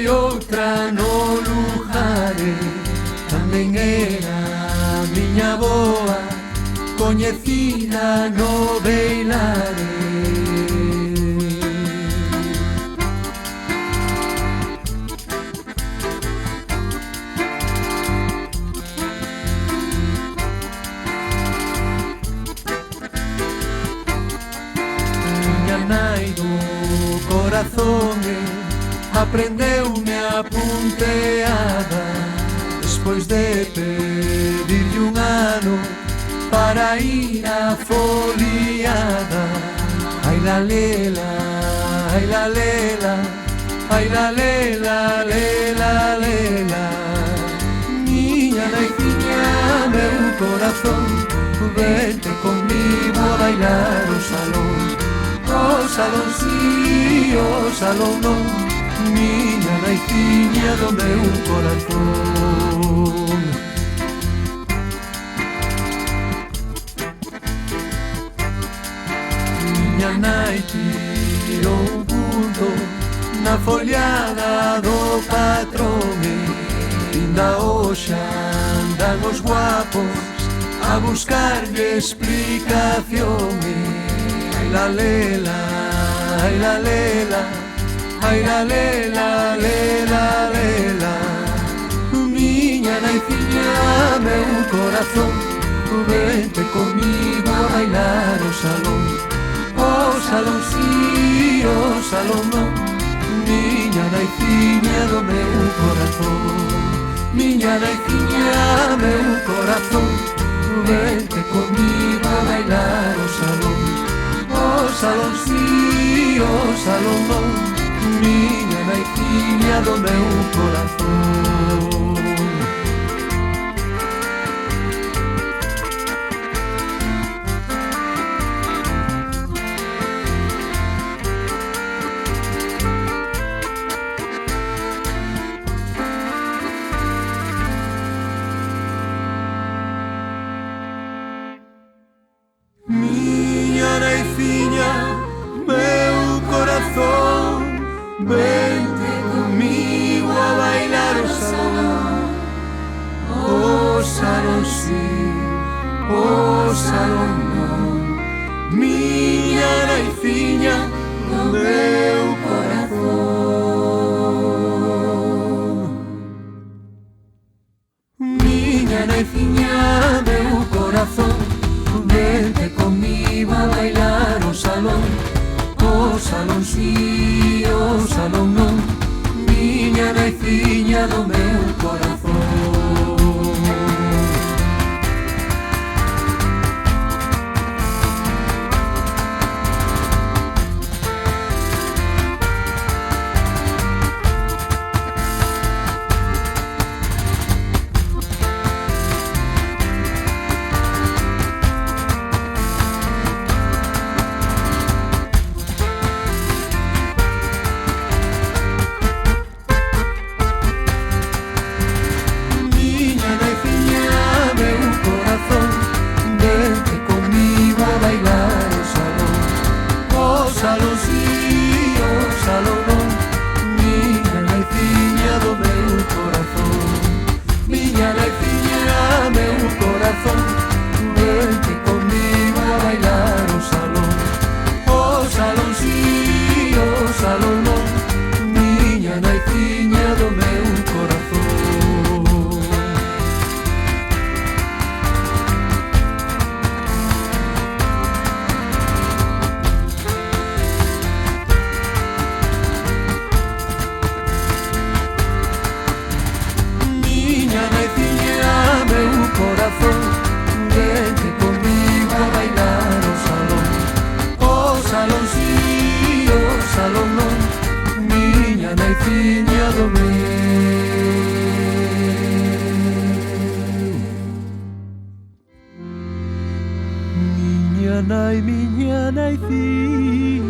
outra no Lujare, tamén era miña boa, coñecida no Beilare. Miña nai do corazón aprendeume a punteada, despois de pedirlle un ano para ir a foliada. Ai la lela, ai la lela, ai la lela, lela, lela. Miña naiciña, meu corazón, vente conmigo a bailar o salón. O salón sí, o salón non, miña naiciña do meu corazón. Miña nai tirou un punto na foliada do patrón, linda hoxa andan os guapos a buscarlle explicación. Ai la lela, ai la lela, ai la lela, lela, lela. Miña naiciña, meu corazón, vente comigo a bailar o salón. O salón sí, o salón non, miña naiciña do meu corazón. Miña naiciña, meu corazón, vente comigo a bailar o salón. O salón sí, o salón non, miña naiciña do meu corazón. Miña naiciña, meu corazón, vente comigo a bailar o salón. O salón sí, o salón non, miña naiciña, meu corazón. Miña naiciña, meu corazón, vente comigo a bailar o salón. O salón sí, o salón non, miña naiciña do meu corazón. Miña nai, miña naiciña.